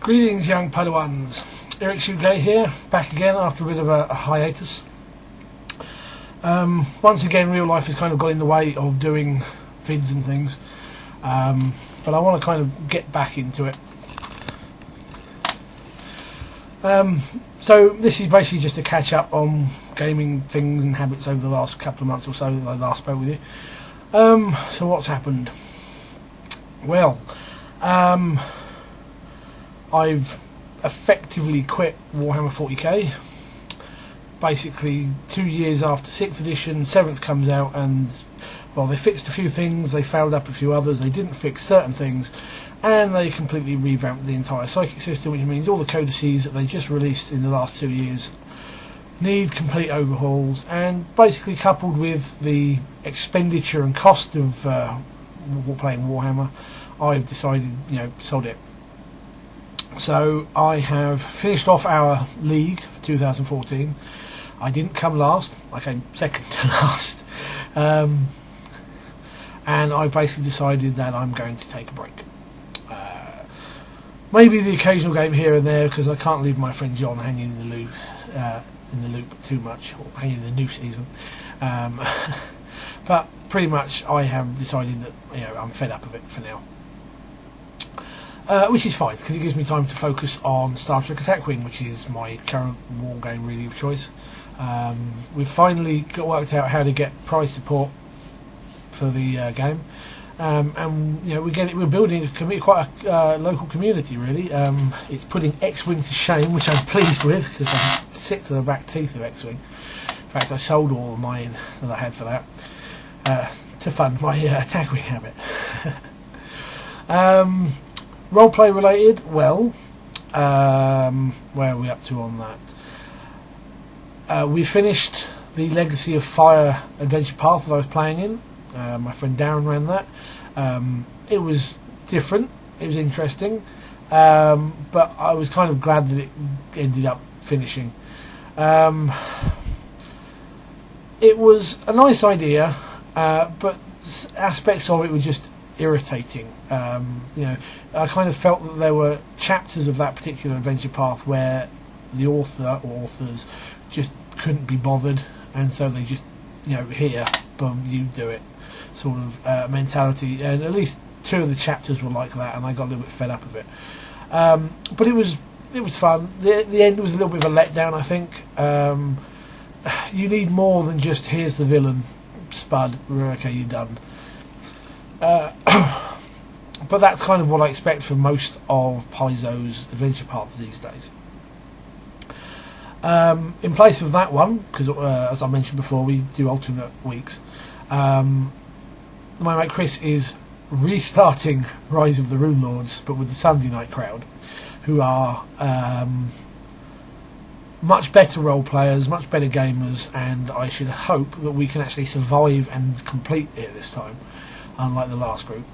Greetings, young Padawans. Eric Shuge here, back again after a bit of a hiatus. Once again, real life has kind of got in the way of doing vids and things, but I want to kind of get back into it. So this is basically just a catch up on gaming things and habits over the last couple of months or so that I last spoke with you. So what's happened? Well, I've effectively quit Warhammer 40k. Basically 2 years after 6th edition, 7th comes out, and well, they fixed a few things, they failed up a few others, they didn't fix certain things, and they completely revamped the entire psychic system, which means all the codices that they just released in the last 2 years need complete overhauls. And basically, coupled with the expenditure and cost of playing Warhammer, I've decided, sod it. So I have finished off our league for 2014. I didn't come last, I came second to last, and I basically decided that I'm going to take a break. Maybe the occasional game here and there, because I can't leave my friend John hanging in the loop too much, or hanging in the noose even. But pretty much I have decided that I'm fed up of it for now. Which is fine, because it gives me time to focus on Star Trek Attack Wing, which is my current war game really of choice. We've finally worked out how to get prize support for the game, and we're building quite a local community really. It's putting X-Wing to shame, which I'm pleased with, because I'm sick to the back teeth of X-Wing. In fact, I sold all of mine that I had for that to fund my Attack Wing habit. Roleplay related, well, where are we up to on that? We finished the Legacy of Fire adventure path that I was playing in. My friend Darren ran that. It was different, it was interesting, but I was kind of glad that it ended up finishing. It was a nice idea, but aspects of it were just irritating. I kind of felt that there were chapters of that particular adventure path where the author or authors just couldn't be bothered, and so they just, here, boom, you do it, sort of mentality. And at least 2 of the chapters were like that, and I got a little bit fed up of it. But it was fun. The end was a little bit of a letdown, I think. You need more than just, here's the villain, Spud, okay, you're done. But that's kind of what I expect from most of Paizo's adventure paths these days. In place of that one, because as I mentioned before, we do alternate weeks, my mate Chris is restarting Rise of the Rune Lords, but with the Sunday night crowd, who are much better role players, much better gamers, and I should hope that we can actually survive and complete it this time, unlike the last group.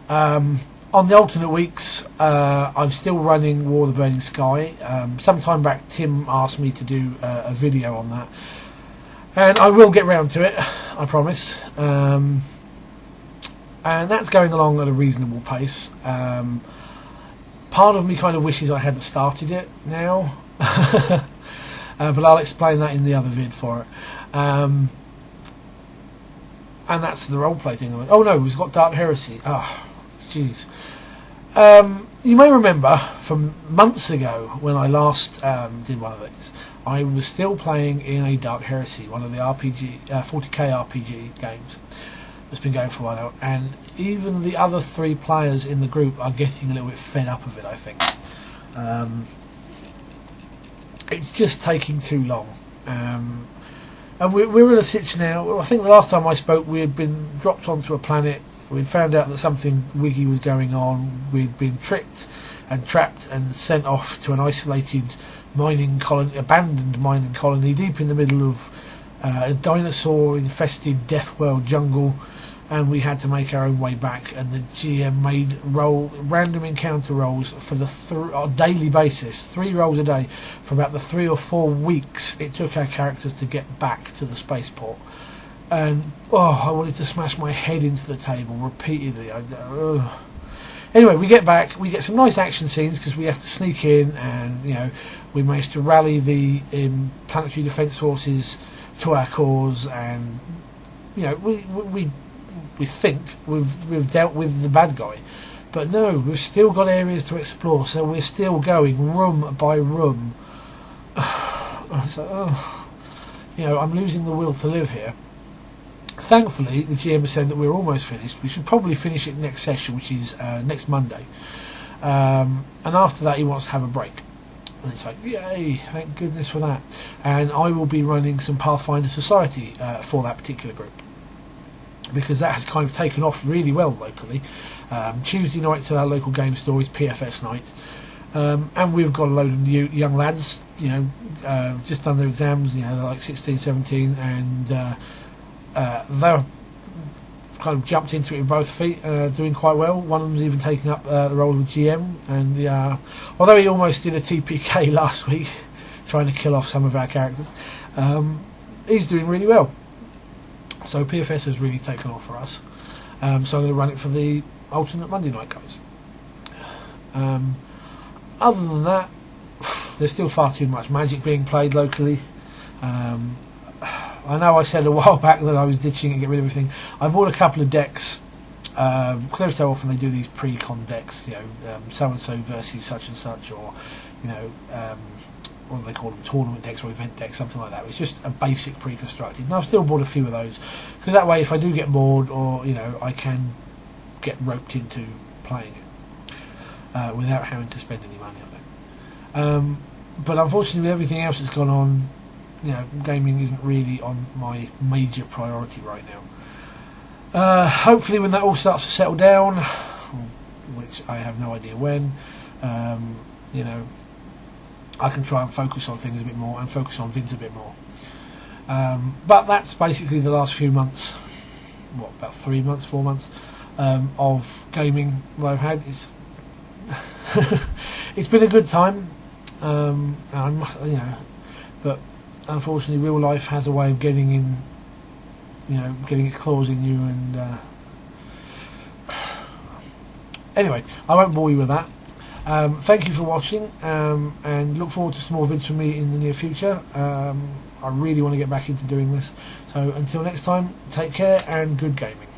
On the alternate weeks, I'm still running War of the Burning Sky. Some time back, Tim asked me to do a video on that, and I will get round to it, I promise. And that's going along at a reasonable pace. Part of me kind of wishes I hadn't started it now, but I'll explain that in the other vid for it. And that's the roleplay thing. Oh no, we've got Dark Heresy. Oh, jeez. You may remember from months ago when I last did one of these, I was still playing in a Dark Heresy, one of the 40k RPG games that's been going for a while now, and even the other 3 players in the group are getting a little bit fed up of it, I think. It's just taking too long. And we're in a situation now. I think the last time I spoke, we had been dropped onto a planet. We'd found out that something wiggy was going on. We'd been tricked and trapped and sent off to an isolated abandoned mining colony deep in the middle of a dinosaur-infested Death World jungle, and we had to make our own way back. And the GM made random encounter rolls for on a daily basis, 3 rolls a day, for about the 3 or 4 weeks it took our characters to get back to the spaceport. And I wanted to smash my head into the table repeatedly. Anyway, we get back, we get some nice action scenes because we have to sneak in, and we managed to rally the Planetary Defence Forces to our cause, and we think we've dealt with the bad guy, but no, we've still got areas to explore, so we're still going room by room. It's like, I'm losing the will to live here. Thankfully, the GM has said that we're almost finished. We should probably finish it next session, which is next Monday. And after that, he wants to have a break. And it's like, yay, thank goodness for that. And I will be running some Pathfinder Society for that particular group, because that has kind of taken off really well locally. Tuesday nights at our local game store is PFS night. And we've got a load of new young lads, just done their exams, they're like 16, 17, and they're kind of jumped into it with both feet, doing quite well. One of them's even taking up the role of GM, and although he almost did a TPK last week, trying to kill off some of our characters, he's doing really well. So PFS has really taken off for us. So I'm going to run it for the alternate Monday night guys. Other than that, there's still far too much Magic being played locally. I know I said a while back that I was ditching and get rid of everything. I bought a couple of decks, because every so often they do these pre-con decks, so-and-so versus such and such, or, what do they call them, tournament decks or event decks, something like that. It's just a basic pre-constructed. And I've still bought a few of those, because that way if I do get bored, or, I can get roped into playing it without having to spend any money on it. But unfortunately, with everything else that's gone on, gaming isn't really on my major priority right now. Hopefully when that all starts to settle down, which I have no idea when, I can try and focus on things a bit more and focus on Vince a bit more. But that's basically the last few months, about 3 months, 4 months, of gaming that I've had. It's been a good time, but unfortunately real life has a way of getting in, getting its claws in you, and anyway, I won't bore you with that. Thank you for watching, and look forward to some more vids from me in the near future. I really want to get back into doing this, so until next time, take care and good gaming.